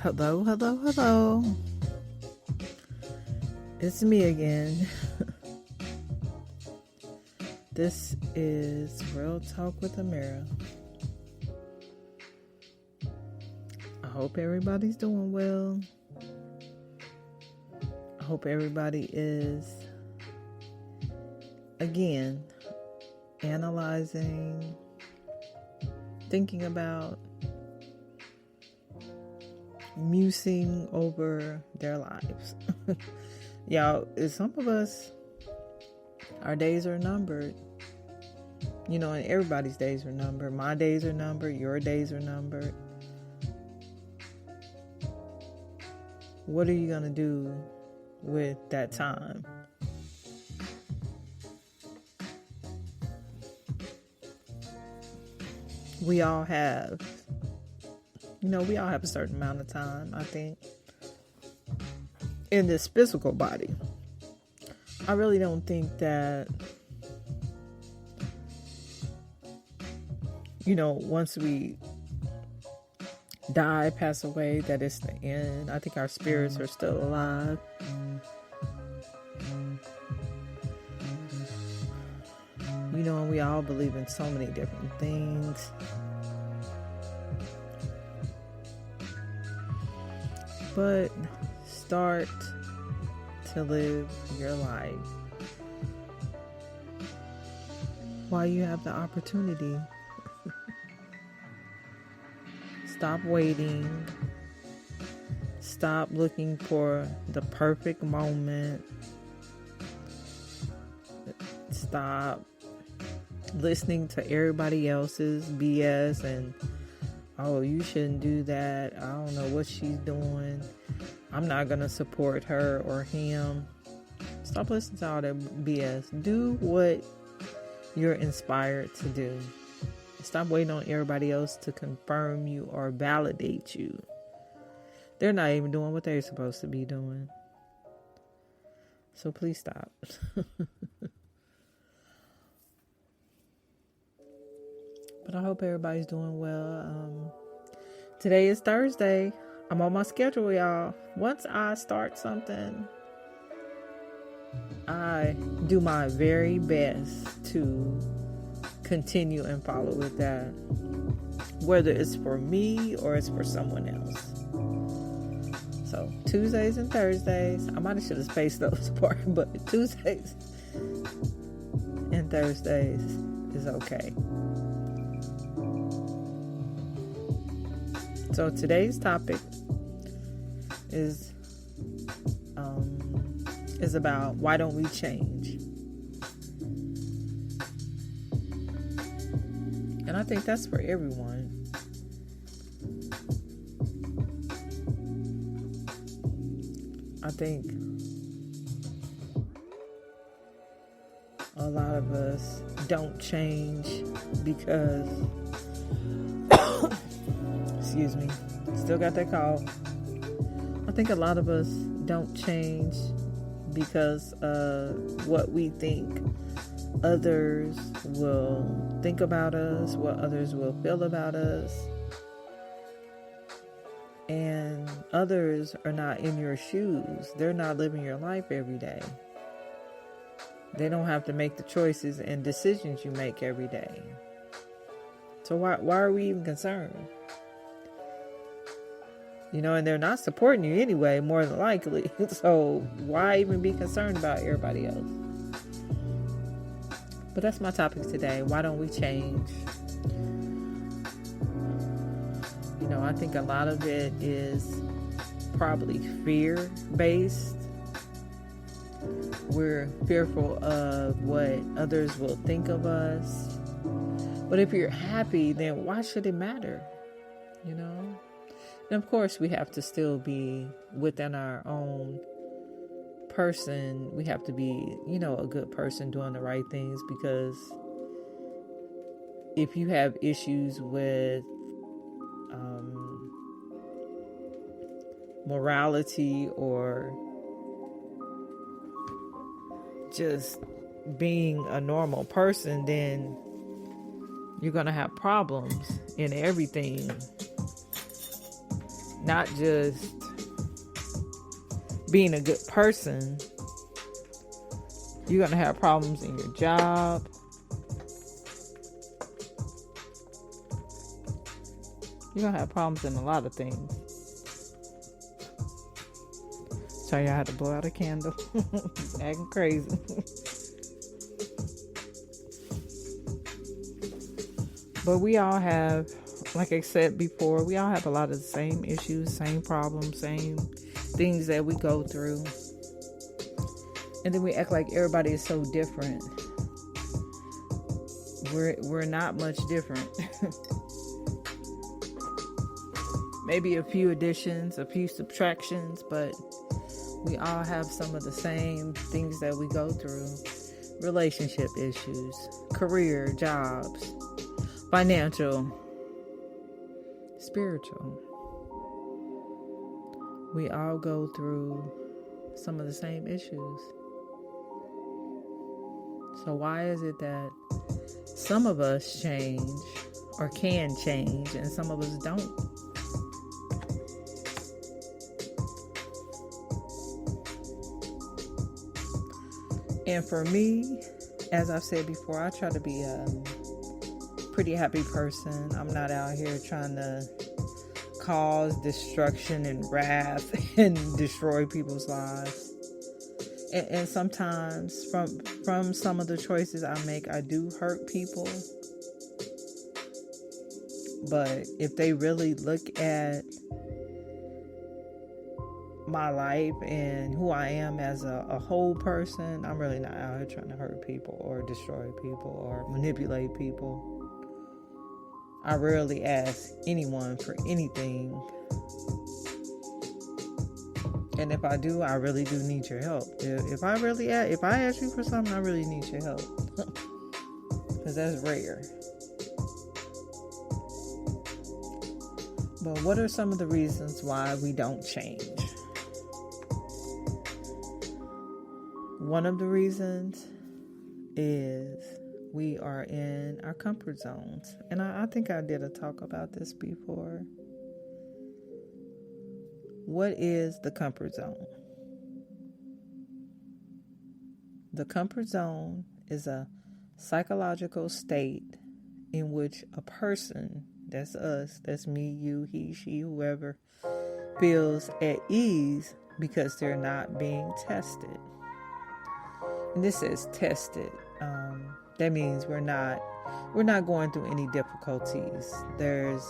Hello, hello, hello. It's me again. This is Real Talk with Amiri. I hope everybody's doing well. I hope everybody is, again, analyzing, thinking about, musing over their lives. Y'all, some of us, our days are numbered. You know, and everybody's days are numbered. My days are numbered. Your days are numbered. What are you going to do with that time? We all have a certain amount of time, I think, in this physical body. I really don't think that, once we die, pass away, that it's the end. I think our spirits are still alive. And we all believe in so many different things. But start to live your life while you have the opportunity. Stop waiting. Stop looking for the perfect moment. Stop listening to everybody else's BS and, oh, you shouldn't do that. I don't know what she's doing. I'm not going to support her or him. Stop listening to all that BS. Do what you're inspired to do. Stop waiting on everybody else to confirm you or validate you. They're not even doing what they're supposed to be doing. So please stop. But I hope everybody's doing well. Today is Thursday. I'm on my schedule, y'all. Once I start something, I do my very best to continue and follow with that. Whether it's for me or it's for someone else. So Tuesdays and Thursdays, I might have should have spaced those apart, but Tuesdays and Thursdays is okay. So today's topic is about why don't we change? And I think that's for everyone. I think a lot of us don't change because excuse me, still got that cough. I think a lot of us don't change because of what we think others will think about us, what others will feel about us. And others are not in your shoes. They're not living your life every day. They don't have to make the choices and decisions you make every day. So why are we even concerned? And they're not supporting you anyway, more than likely. So why even be concerned about everybody else? But that's my topic today. Why don't we change? I think a lot of it is probably fear-based. We're fearful of what others will think of us. But if you're happy, then why should it matter? And of course, we have to still be within our own person. We have to be, a good person doing the right things, because if you have issues with morality or just being a normal person, then you're going to have problems in everything. not just being a good person. You're going to have problems in your job. You're going to have problems in a lot of things. Tell you how to blow out a candle. Acting crazy. But we all have, like I said before, we all have a lot of the same issues, same problems, same things that we go through. And then we act like everybody is so different. We're not much different. Maybe a few additions, a few subtractions, but we all have some of the same things that we go through. Relationship issues, career, jobs, financial, spiritual. We all go through some of the same issues. So why is it that some of us change or can change and some of us don't? And for me, as I've said before, I try to be a pretty happy person. I'm not out here trying to cause destruction and wrath and destroy people's lives. And sometimes from some of the choices I make, I do hurt people. But if they really look at my life and who I am as a whole person, I'm really not out here trying to hurt people or destroy people or manipulate people. I rarely ask anyone for anything. And if I do, I really do need your help. If I ask you for something, I really need your help. Because that's rare. But what are some of the reasons why we don't change? One of the reasons is we are in our comfort zones. And I think I did a talk about this before. What is the comfort zone? The comfort zone is a psychological state in which a person, that's us, that's me, you, he, she, whoever, feels at ease because they're not being tested. And this is tested. That means we're not going through any difficulties. There's,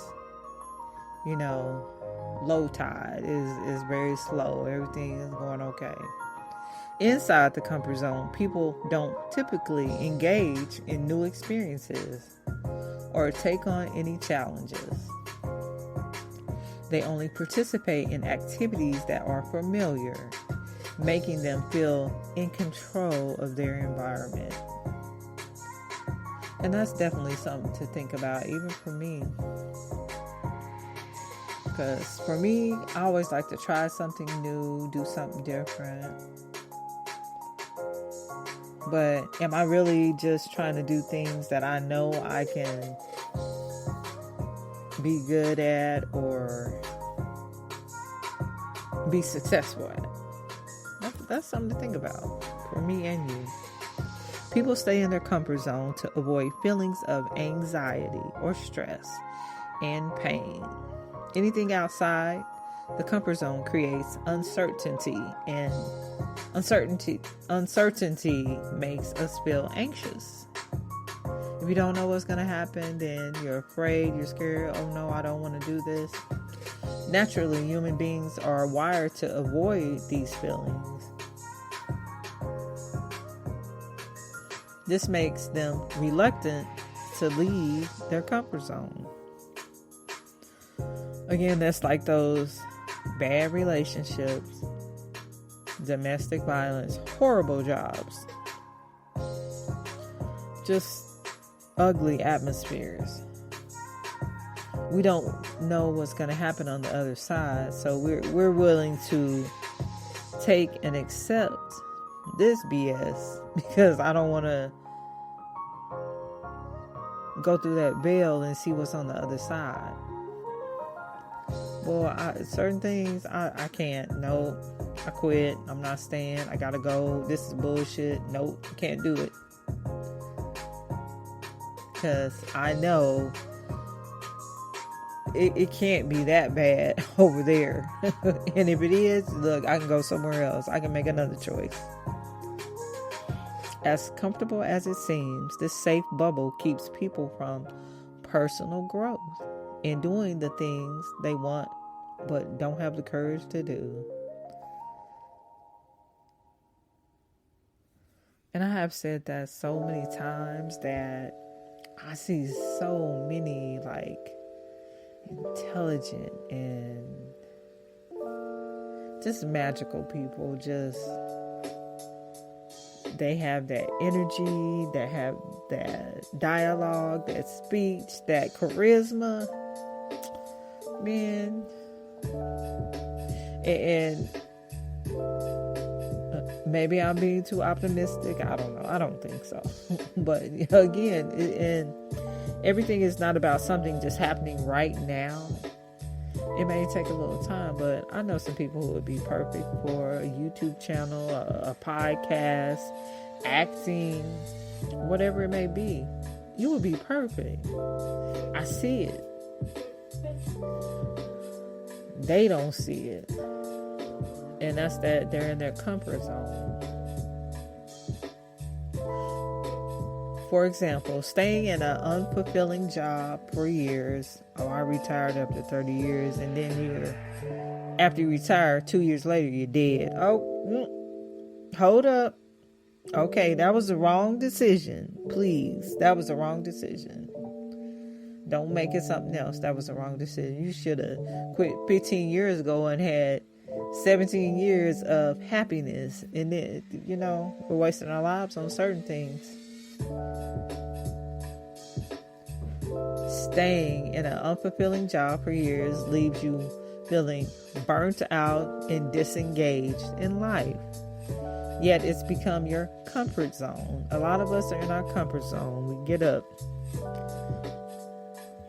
low tide is very slow. Everything is going okay. Inside the comfort zone, people don't typically engage in new experiences or take on any challenges. They only participate in activities that are familiar, making them feel in control of their environment. And that's definitely something to think about, even for me. Because for me, I always like to try something new, do something different. But am I really just trying to do things that I know I can be good at or be successful at? That's something to think about for me and you. People stay in their comfort zone to avoid feelings of anxiety or stress and pain. Anything outside the comfort zone creates uncertainty, and uncertainty makes us feel anxious. If you don't know what's going to happen, then you're afraid, you're scared. Oh no, I don't want to do this. Naturally, human beings are wired to avoid these feelings. This makes them reluctant to leave their comfort zone. Again, that's like those bad relationships, domestic violence, horrible jobs, just ugly atmospheres. We don't know what's going to happen on the other side, so we're willing to take and accept this BS because I don't want to go through that veil and see what's on the other side. Well, certain things I can't. No, I quit. I'm not staying. I gotta go. This is bullshit. Nope, can't do it. Because I know it can't be that bad over there. And if it is, look, I can go somewhere else. I can make another choice. As comfortable as it seems, this safe bubble keeps people from personal growth and doing the things they want but don't have the courage to do. And I have said that so many times that I see so many like intelligent and just magical people. Just they have that energy, they have that dialogue, that speech, that charisma, man. And maybe I'm being too optimistic. I don't know. I don't think so. But again, and everything is not about something just happening right now. It may take a little time, but I know some people who would be perfect for a YouTube channel, a podcast, acting, whatever it may be. You would be perfect. I see it. They don't see it. And that's that they're in their comfort zone. For example, staying in an unfulfilling job for years. Oh, I retired after 30 years, and then after you retire, 2 years later, you're dead. Oh, hold up. Okay, that was the wrong decision. Please, that was the wrong decision. Don't make it something else. That was the wrong decision. You should have quit 15 years ago and had 17 years of happiness. And then, we're wasting our lives on certain things. Staying in an unfulfilling job for years leaves you feeling burnt out and disengaged in life. Yet it's become your comfort zone. A lot of us are in our comfort zone. We get up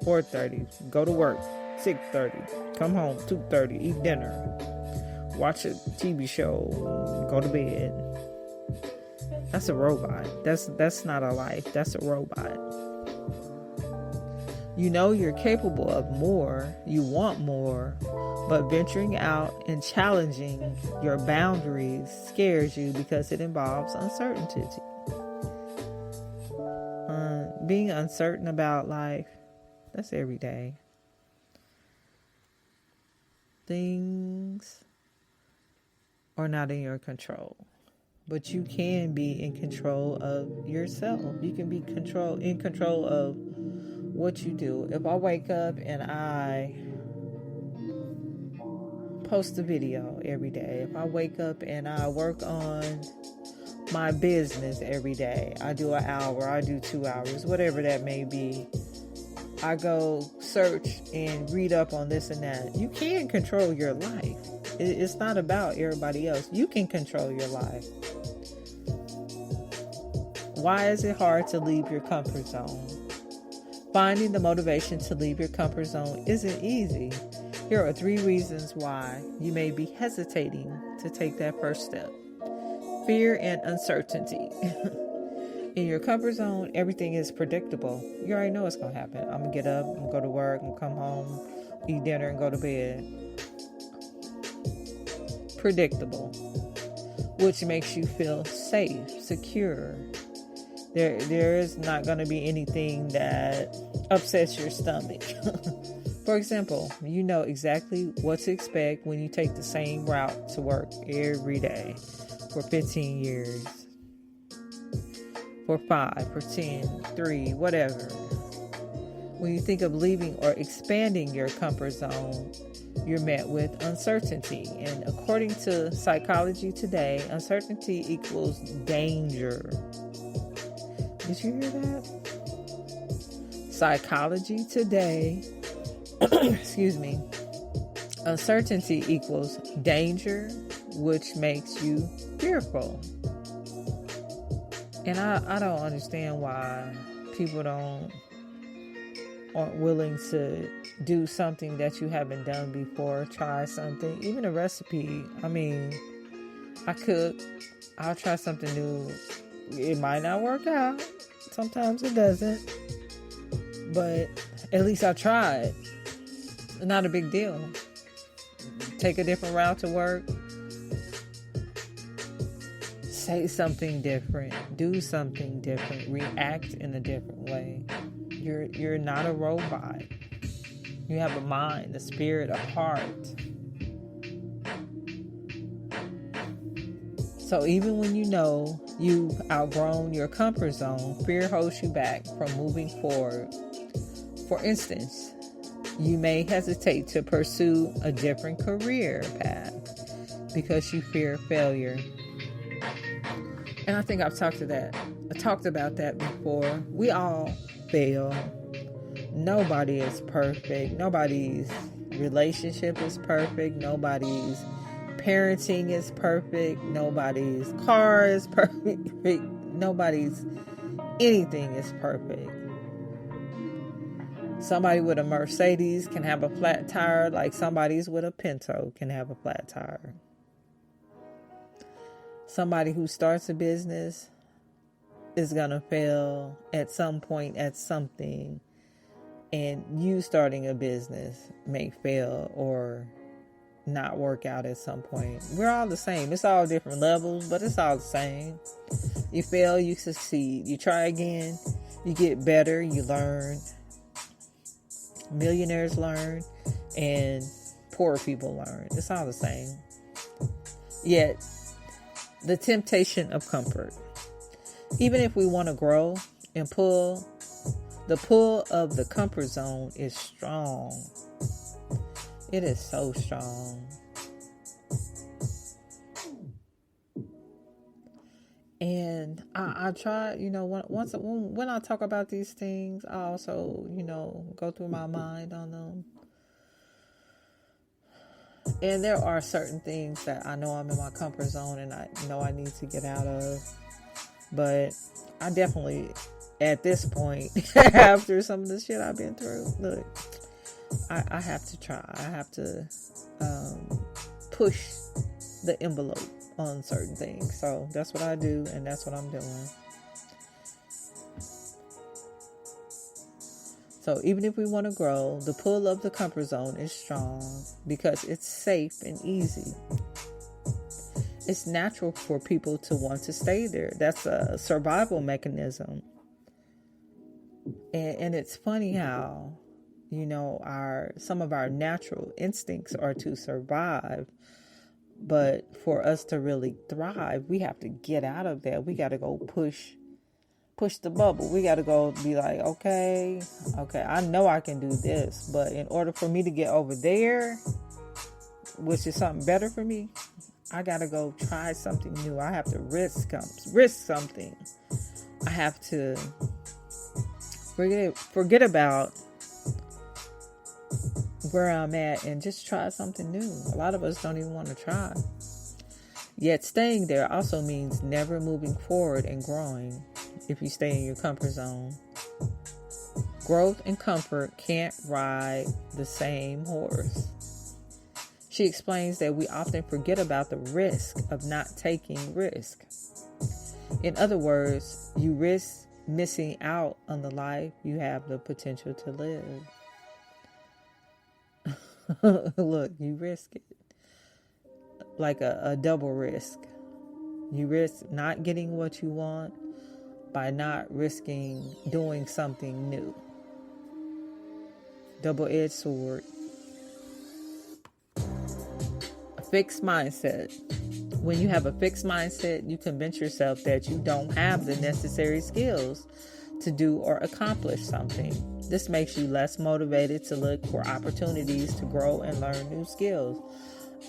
4:30, go to work 6:30, come home 2:30, eat dinner, watch a TV show, go to bed. That's a robot. That's not a life. That's a robot. You know you're capable of more, you want more, but venturing out and challenging your boundaries scares you because it involves uncertainty. Being uncertain about life, that's every day. Things are not in your control, but you can be in control of yourself. You can be in control of what you do. If I wake up and I post a video every day, if I wake up and I work on my business every day, I do an hour, I do 2 hours, whatever that may be. I go search and read up on this and that. You can control your life. It's not about everybody else. You can control your life. Why is it hard to leave your comfort zone? Finding the motivation to leave your comfort zone isn't easy. Here are 3 reasons why you may be hesitating to take that first step. Fear and uncertainty. In your comfort zone, everything is predictable. You already know what's going to happen. I'm going to get up, I'm going to go to work, I'm going to come home, eat dinner, and go to bed. Predictable. Which makes you feel safe, secure. There is not going to be anything that upsets your stomach. For example, you know exactly what to expect when you take the same route to work every day for 15 years, for 5, for 10, 3, whatever. When you think of leaving or expanding your comfort zone, you're met with uncertainty. And according to Psychology Today, uncertainty equals danger. Did you hear that? Psychology Today, excuse me. Uncertainty equals danger, which makes you fearful. And I don't understand why people don't aren't willing to do something that you haven't done before, try something, even a recipe. I mean, I cook, I'll try something new. It might not work out. Sometimes it doesn't. But at least I tried. Not a big deal. Take a different route to work. Say something different. Do something different. React in a different way. You're not a robot. You have a mind, a spirit, a heart. So even when you know you've outgrown your comfort zone, fear holds you back from moving forward. For instance, you may hesitate to pursue a different career path because you fear failure. And I think I've talked about that before. We all fail. Nobody is perfect. Nobody's relationship is perfect. Nobody's parenting is perfect. Nobody's car is perfect. Nobody's anything is perfect. Somebody with a Mercedes can have a flat tire like somebody's with a Pinto can have a flat tire. Somebody who starts a business is going to fail at some point at something. And you starting a business may fail or not work out at some point. We're all the same. It's all different levels, but it's all the same. You fail, you succeed. You try again, you get better, you learn. Millionaires learn and poor people learn. It's all the same. Yet, the temptation of comfort. Even if we want to grow and the pull of the comfort zone is strong. It is so strong. And I try, when I talk about these things, I also, go through my mind on them. And there are certain things that I know I'm in my comfort zone and I know I need to get out of. But I definitely, at this point, after some of the shit I've been through, look, I have to try. I have to push the envelope on certain things. So that's what I do, and that's what I'm doing. So even if we want to grow, the pull of the comfort zone is strong because it's safe and easy. It's natural for people to want to stay there. That's a survival mechanism. And it's funny how, some of our natural instincts are to survive. But for us to really thrive, we have to get out of that. We got to go push the bubble. We got to go be like, okay, I know I can do this. But in order for me to get over there, which is something better for me, I got to go try something new. I have to risk something. I have to forget about where I'm at and just try something new. A lot of us don't even want to try. Yet staying there also means never moving forward and growing if you stay in your comfort zone. Growth and comfort can't ride the same horse. She explains that we often forget about the risk of not taking risk. In other words, you risk missing out on the life you have the potential to live. Look, you risk it. Like a double risk. You risk not getting what you want by not risking doing something new. Double-edged sword. A fixed mindset. When you have a fixed mindset, you convince yourself that you don't have the necessary skills to do or accomplish something. This makes you less motivated to look for opportunities to grow and learn new skills.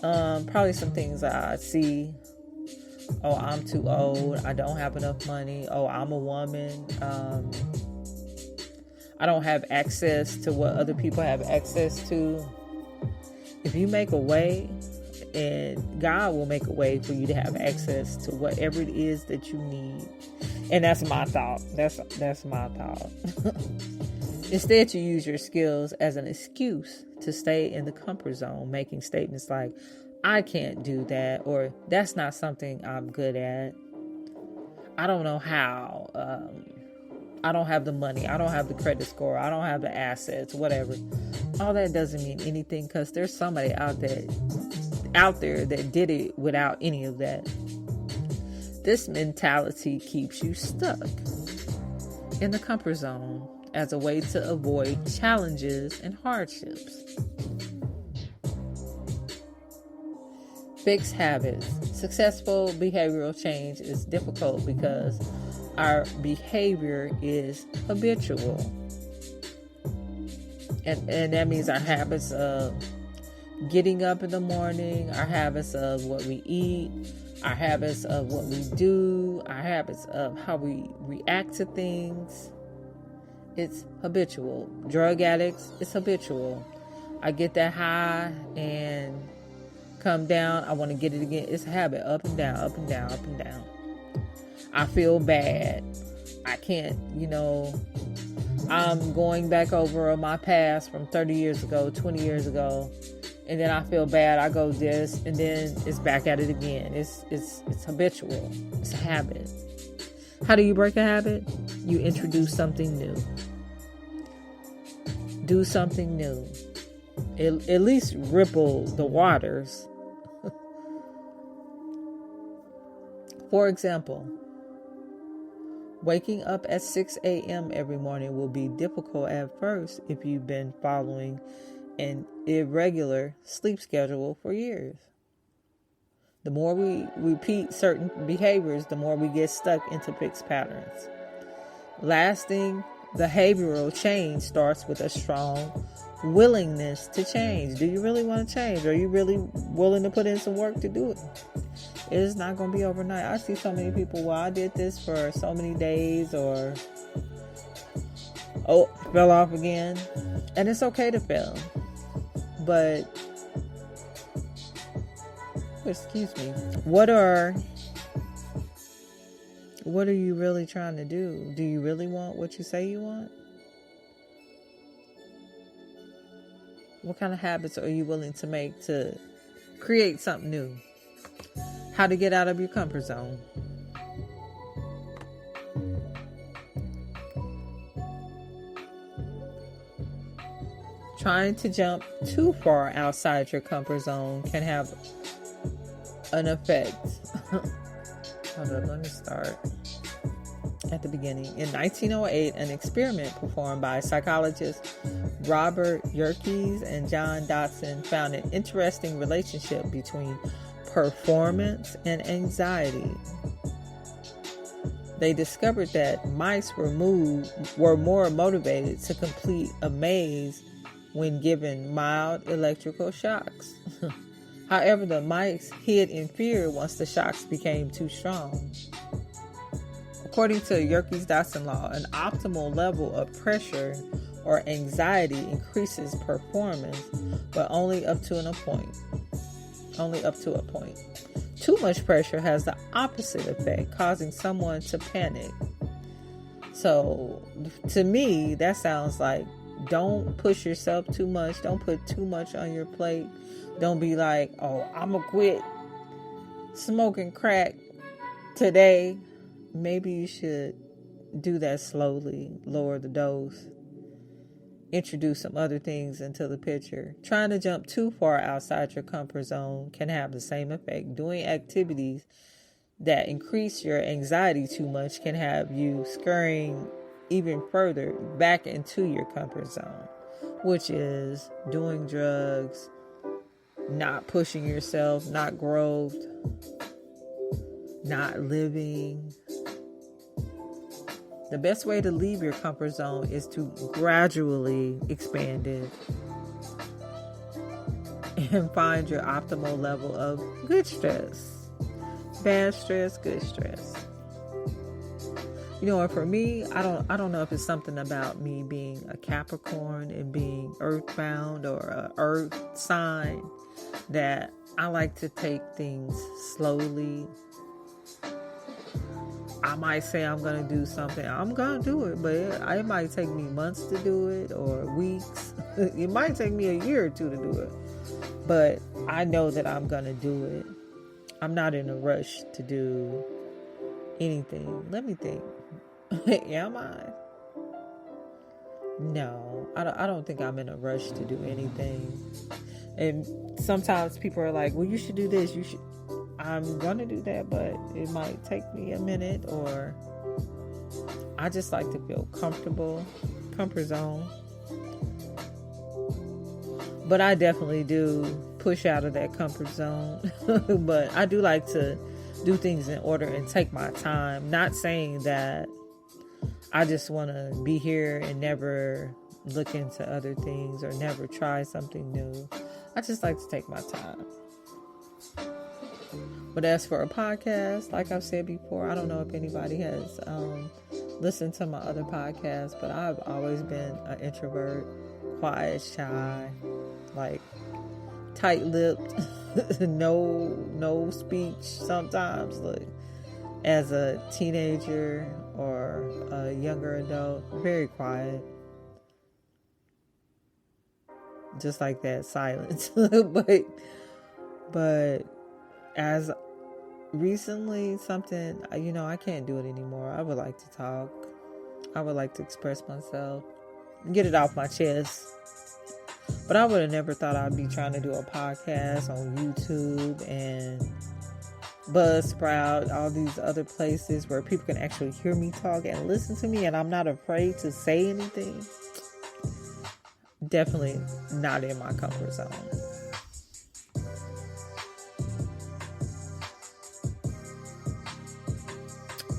Probably some things I see. Oh, I'm too old. I don't have enough money. Oh, I'm a woman. I don't have access to what other people have access to. If you make a way, and God will make a way for you to have access to whatever it is that you need. And that's my thought. That's my thought. Instead, you use your skills as an excuse to stay in the comfort zone, making statements like, I can't do that, or that's not something I'm good at. I don't know how. I don't have the money. I don't have the credit score. I don't have the assets, whatever. All that doesn't mean anything, because there's somebody out there that did it without any of that. This mentality keeps you stuck in the comfort zone as a way to avoid challenges and hardships. Fix habits. Successful behavioral change is difficult because our behavior is habitual. And that means our habits of getting up in the morning, our habits of what we eat, our habits of what we do, our habits of how we react to things. It's habitual. Drug addicts, it's habitual. I get that high and come down. I want to get it again. It's a habit. Up and down, up and down, up and down. I feel bad. I can't, I'm going back over my past from 30 years ago, 20 years ago. And then I feel bad. I go this, and then it's back at it again. It's habitual. It's a habit. How do you break a habit? You introduce something new. Do something new. At least ripple the waters. For example, waking up at 6 a.m. every morning will be difficult at first if you've been following an irregular sleep schedule for years. The more we repeat certain behaviors, the more we get stuck into fixed patterns. Lasting behavioral change starts with a strong willingness to change. Do you really want to change? Are you really willing to put in some work to do it? It is not going to be overnight. I see so many people, well, I did this for so many days, or fell off again. And it's okay to fail. But, excuse me, what are you really trying to do? Do you really want what you say you want? What kind of habits are you willing to make to create something new? How to get out of your comfort zone. Trying to jump too far outside your comfort zone can have an effect. Hold up, let me start at the beginning. In 1908, an experiment performed by psychologists Robert Yerkes and John Dodson found an interesting relationship between performance and anxiety. They discovered that mice were more motivated to complete a maze when given mild electrical shocks. However, the mice hid in fear once the shocks became too strong. According to Yerkes-Dodson law, an optimal level of pressure or anxiety increases performance, but only up to a point. Too much pressure has the opposite effect, causing someone to panic. So, to me, that sounds like, don't push yourself too much. Don't put too much on your plate. Don't be like, I'm going to quit smoking crack today. Maybe you should do that slowly. Lower the dose. Introduce some other things into the picture. Trying to jump too far outside your comfort zone can have the same effect. Doing activities that increase your anxiety too much can have you scurrying even further back into your comfort zone, which is doing drugs, not pushing yourself, not growth, not living. The best way to leave your comfort zone is to gradually expand it and find your optimal level of good stress. Bad stress, good stress. And for me, I don't know if it's something about me being a Capricorn and being earthbound or a earth sign that I like to take things slowly. I might say I'm going to do something. I'm going to do it, but it might take me months to do it or weeks. It might take me a year or two to do it. But I know that I'm going to do it. I'm not in a rush to do anything. Let me think. Am I? No, I don't think I'm in a rush to do anything. And sometimes people are like, well, you should do this. You should. I'm going to do that, but it might take me a minute, or I just like to feel comfortable, comfort zone. But I definitely do push out of that comfort zone. But I do like to do things in order and take my time. Not saying that I just want to be here and never look into other things or never try something new. I just like to take my time. But as for a podcast, like I've said before, I don't know if anybody has listened to my other podcasts, but I've always been an introvert, quiet, shy, like tight-lipped, no speech sometimes. Like as a teenager or a younger adult, very quiet. Just like that, silence. but as recently something, I can't do it anymore. I would like to talk. I would like to express myself, get it off my chest. But I would have never thought I'd be trying to do a podcast on YouTube and Buzzsprout, all these other places where people can actually hear me talk and listen to me, and I'm not afraid to say anything. Definitely not in my comfort zone.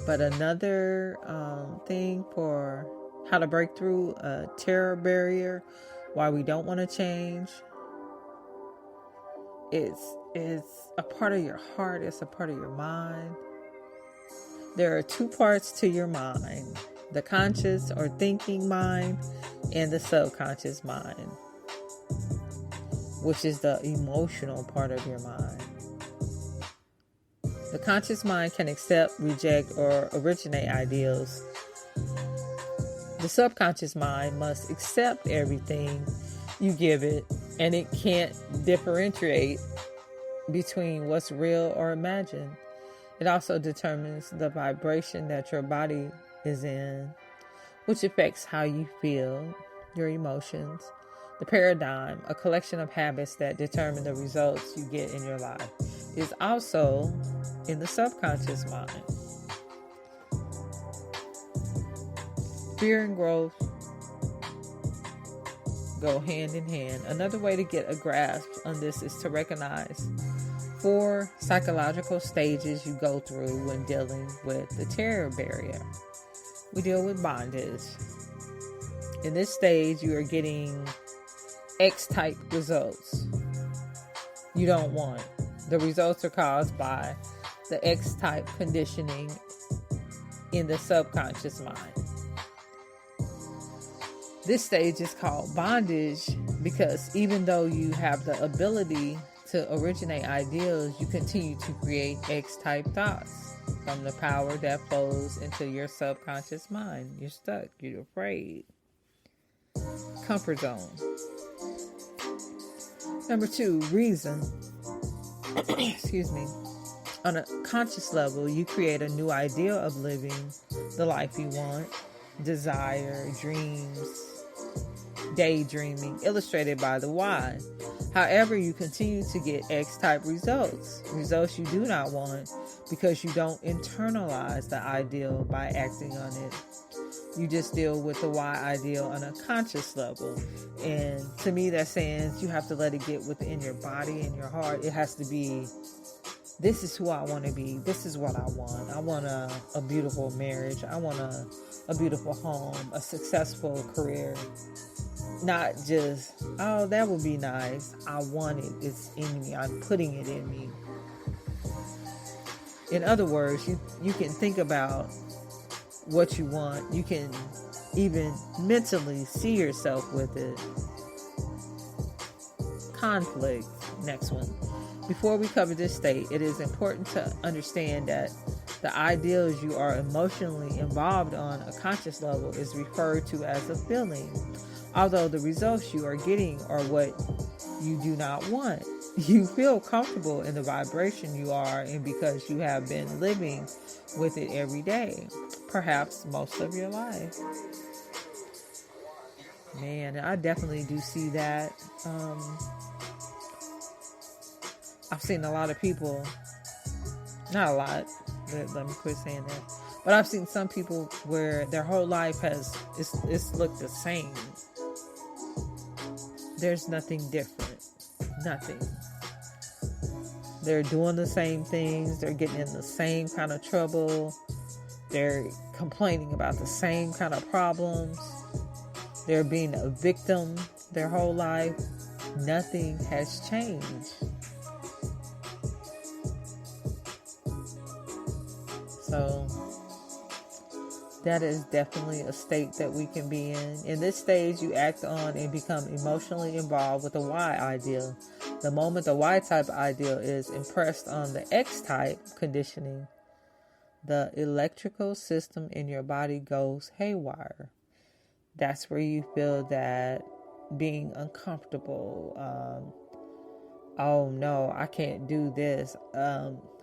But another thing for how to break through a terror barrier, why we don't want to change, it's a part of your heart, it's a part of your mind. There are two parts to your mind: the conscious or thinking mind and the subconscious mind, which is the emotional part of your mind. The conscious mind can accept, reject, or originate ideals. The subconscious mind must accept everything you give it, and it can't differentiate between what's real or imagined. It also determines the vibration that your body is in, which affects how you feel, your emotions. The paradigm, a collection of habits that determine the results you get in your life, is also in the subconscious mind. Fear and growth go hand in hand. Another way to get a grasp on this is to recognize 4 psychological stages you go through when dealing with the terror barrier. We deal with bondage. In this stage, you are getting X-type results you don't want. The results are caused by the X-type conditioning in the subconscious mind. This stage is called bondage because even though you have the ability to originate ideals, you continue to create X-type thoughts from the power that flows into your subconscious mind. You're stuck. You're afraid. Comfort zone. Number 2, reason. Excuse me. On a conscious level, you create a new idea of living the life you want, desire, dreams, daydreaming, illustrated by the why. However, you continue to get X-type results you do not want, because you don't internalize the ideal by acting on it. You just deal with the Y ideal on a conscious level. And to me, that saying you have to let it get within your body and your heart. It has to be, this is who I want to be. This is what I want. I want a beautiful marriage. I want a beautiful home, a successful career. Not just, oh, that would be nice. I want it. It's in me. I'm putting it in me. In other words, you can think about what you want. You can even mentally see yourself with it. Conflict. Next one. Before we cover this state, it is important to understand that The ideals you are emotionally involved on a conscious level is referred to as a feeling, although the results you are getting are what you do not want. You feel comfortable in the vibration you are in because you have been living with it every day, perhaps most of your life. Man, I definitely do see that. I've seen a lot of people, not a lot, let me quit saying that, but I've seen some people where their whole life it's looked the same. There's nothing different. Nothing. They're doing the same things. They're getting in the same kind of trouble. They're complaining about the same kind of problems. They're being a victim their whole life. Nothing has changed. So that is definitely a state that we can be in. In this stage, you act on and become emotionally involved with the Y ideal. The moment the Y-type ideal is impressed on the X-type conditioning, the electrical system in your body goes haywire. That's where you feel that being uncomfortable. Oh no, I can't do this.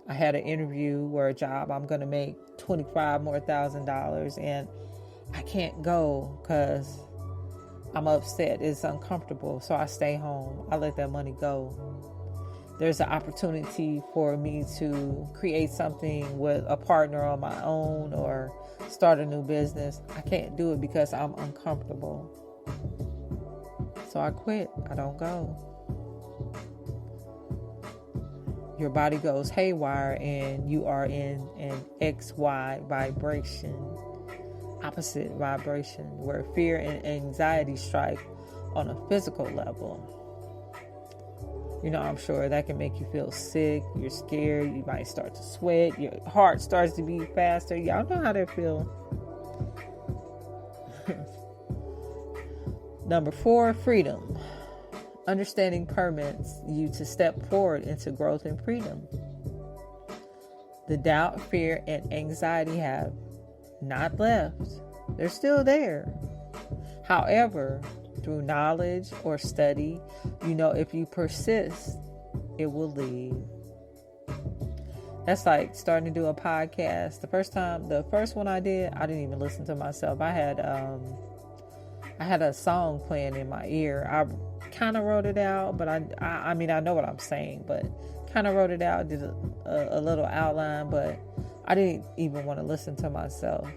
I had an interview where a job I'm going to make $25,000 and I can't go because I'm upset. It's uncomfortable. So I stay home. I let that money go. There's an opportunity for me to create something with a partner on my own or start a new business. I can't do it because I'm uncomfortable. So I quit. I don't go. Your body goes haywire and you are in an XY vibration, opposite vibration, where fear and anxiety strike on a physical level. You know, I'm sure that can make you feel sick. You're scared. You might start to sweat. Your heart starts to beat faster. Y'all know how that feels. Number 4, freedom. Understanding permits you to step forward into growth and freedom. The doubt, fear, and anxiety have not left. They're still there. However, through knowledge or study, you know if you persist, it will leave. That's like starting to do a podcast. The first one I did, I didn't even listen to myself. I had a song playing in my ear. I kind of wrote it out, but I mean, I know what I'm saying, but kind of wrote it out, did a little outline, but I didn't even want to listen to myself.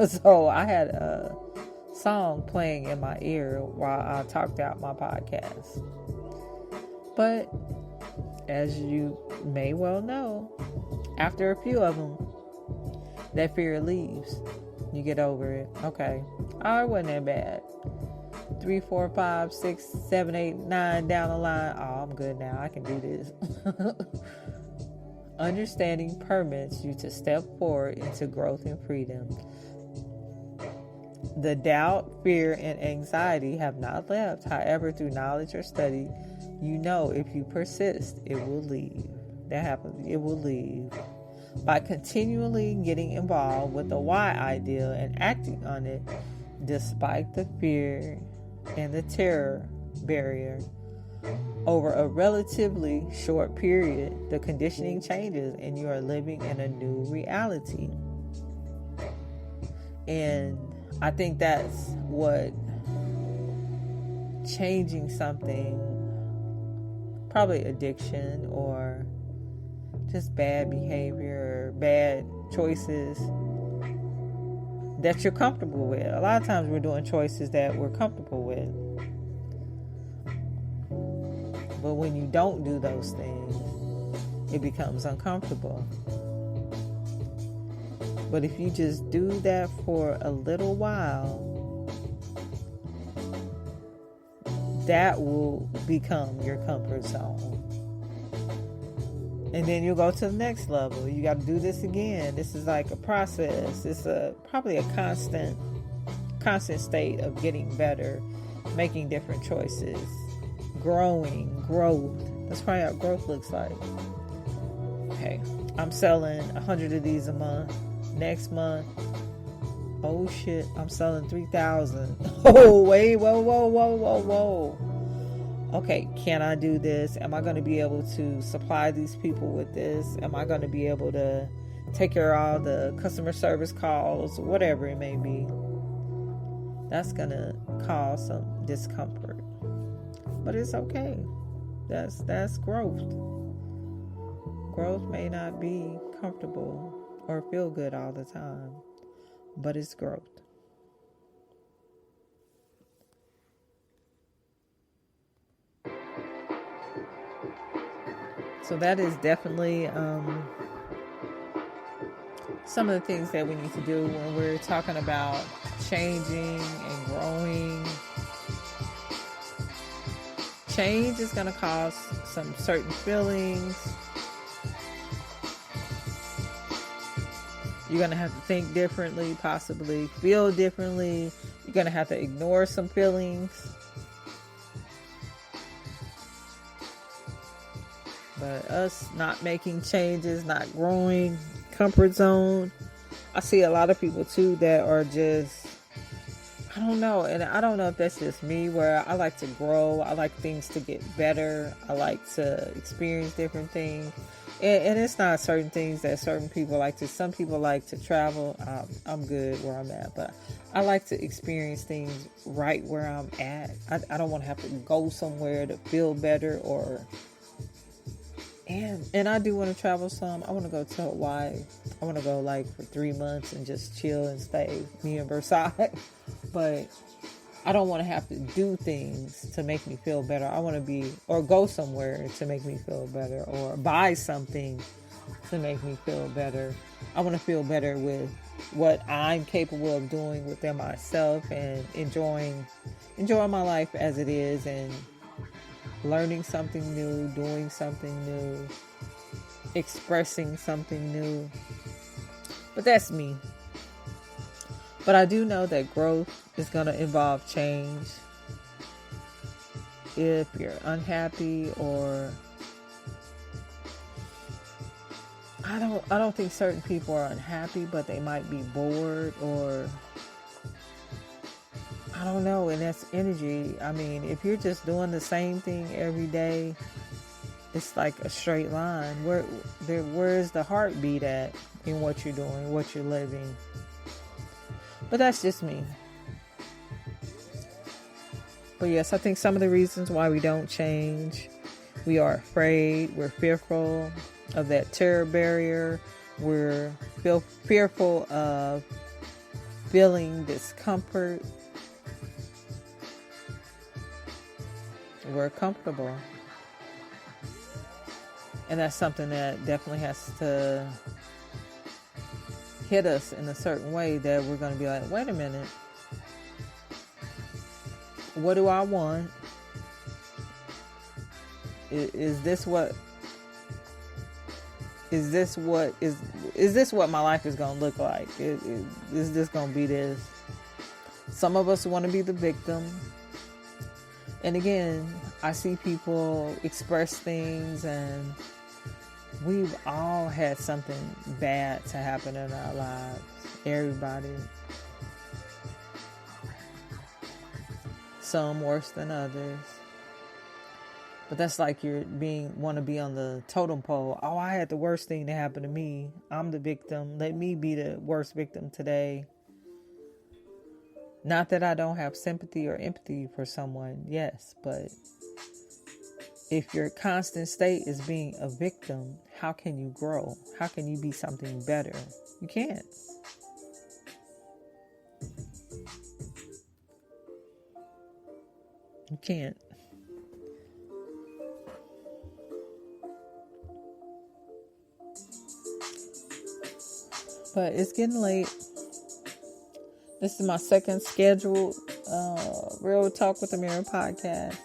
So I had a song playing in my ear while I talked out my podcast. But as you may well know, after a few of them, that fear leaves. You get over it. Okay. Oh, it wasn't that bad. 3, 4, 5, 6, 7, 8, 9 down the line. Oh, I'm good now. I can do this. Understanding permits you to step forward into growth and freedom. The doubt, fear, and anxiety have not left. However, through knowledge or study, you know if you persist, it will leave. That happens. It will leave. By continually getting involved with the Y ideal and acting on it, despite the fear and the terror barrier, over a relatively short period, the conditioning changes and you are living in a new reality. And I think that's what changing something, probably addiction or just bad behavior or bad choices that you're comfortable with. A lot of times we're doing choices that we're comfortable with. But when you don't do those things, it becomes uncomfortable. But if you just do that for a little while, that will become your comfort zone. And then you'll go to the next level. You got to do this again. This is like a process. It's probably a constant state of getting better, making different choices, growth. That's probably how growth looks like. Okay. I'm selling 100 of these a month. Next month, oh shit, I'm selling 3,000. Oh, wait, whoa. Okay, can I do this? Am I going to be able to supply these people with this? Am I going to be able to take care of all the customer service calls, whatever it may be? That's going to cause some discomfort. But it's okay. That's growth. Growth may not be comfortable or feel good all the time, but it's growth. So that is definitely some of the things that we need to do when we're talking about changing and growing. Change is going to cause some certain feelings. You're going to have to think differently, possibly feel differently. You're going to have to ignore some feelings. But us not making changes, not growing, comfort zone. I see a lot of people too that are just, I don't know. And I don't know if that's just me, where I like to grow. I like things to get better. I like to experience different things. And it's not certain things that certain people like to. Some people like to travel. I'm good where I'm at. But I like to experience things right where I'm at. I don't want to have to go somewhere to feel better or... And I do want to travel some. I want to go to Hawaii. I want to go like for 3 months and just chill and stay, me and Versailles. But I don't want to have to do things to make me feel better. I want to be, or go somewhere to make me feel better, or buy something to make me feel better. I want to feel better with what I'm capable of doing within myself and enjoying my life as it is, and learning something new, doing something new, expressing something new. But that's me. But I do know that growth is going to involve change. If you're unhappy, or I don't think certain people are unhappy, but they might be bored, or I don't know, and that's energy. I mean, if you're just doing the same thing every day, it's like a straight line. Where's the heartbeat at in what you're doing, what you're living? But that's just me. But yes, I think some of the reasons why we don't change, we are afraid, we're fearful of that terror barrier, we're fearful of feeling discomfort. We're comfortable. And that's something that definitely has to hit us in a certain way, that we're going to be like, wait a minute. What do I want? Is this what my life is going to look like? Is this going to be this? Some of us want to be the victim. And again, I see people express things, and we've all had something bad to happen in our lives. Everybody. Some worse than others. But that's like you're want to be on the totem pole. Oh, I had the worst thing to happen to me. I'm the victim. Let me be the worst victim today. Not that I don't have sympathy or empathy for someone, yes, but if your constant state is being a victim, how can you grow? How can you be something better? You can't. You can't. But it's getting late. This is my second scheduled Real Talk with Amiri podcast.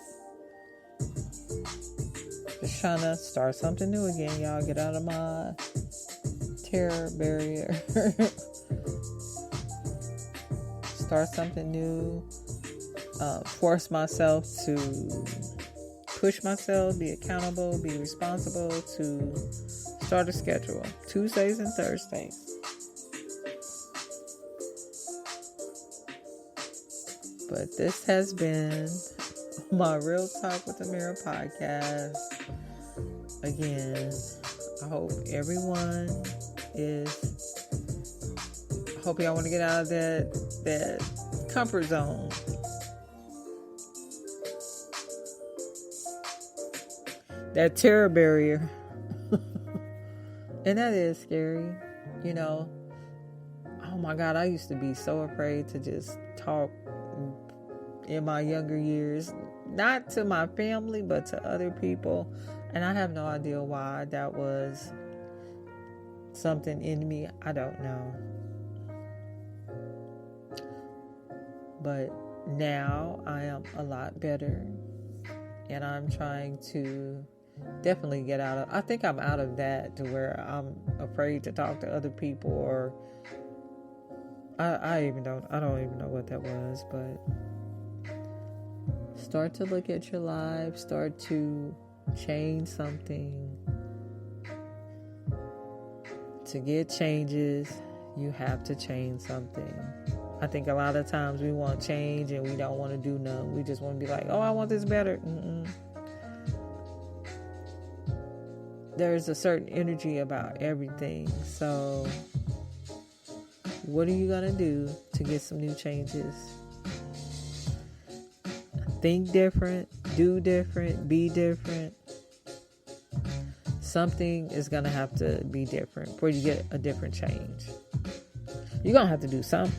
Just trying to start something new again, y'all. Get out of my terror barrier. Start something new. Force myself to push myself, be accountable, be responsible, to Start a schedule. Tuesdays and Thursdays. But this has been my Real Talk with Amiri podcast. Again, I hope everyone I hope y'all want to get out of that comfort zone. That terror barrier. And that is scary. You know, oh my God, I used to be so afraid to just talk in my younger years, not to my family, but to other people. And I have no idea why. That was something in me. I don't know. But now I am a lot better. And I'm trying to definitely get out of, I think I'm out of that, to where I'm afraid to talk to other people, or I don't even know what that was. But start to look at your life, start to change something. To get changes, you have to change something. I think a lot of times we want change and we don't want to do none. We just want to be like, oh, I want this better. There's a certain energy about everything. So what are you going to do to get some new changes? Think different, do different, be different. Something is going to have to be different before you get a different change. You're going to have to do something.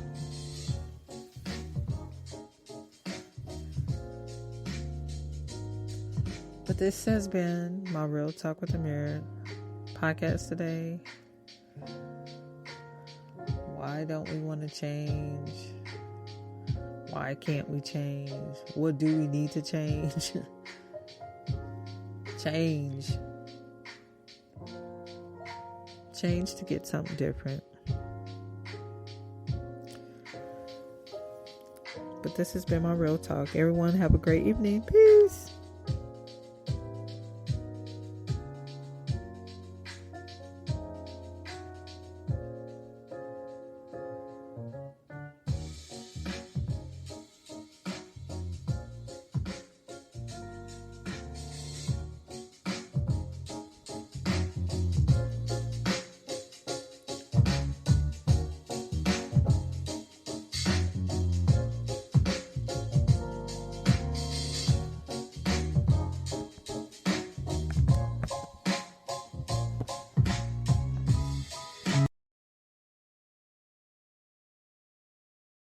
But this has been my Real Talk with Amiri podcast today. Why don't we want to change? Why can't we change? What do we need to change? Change to get something different. But this has been my Real Talk. Everyone have a great evening. Peace.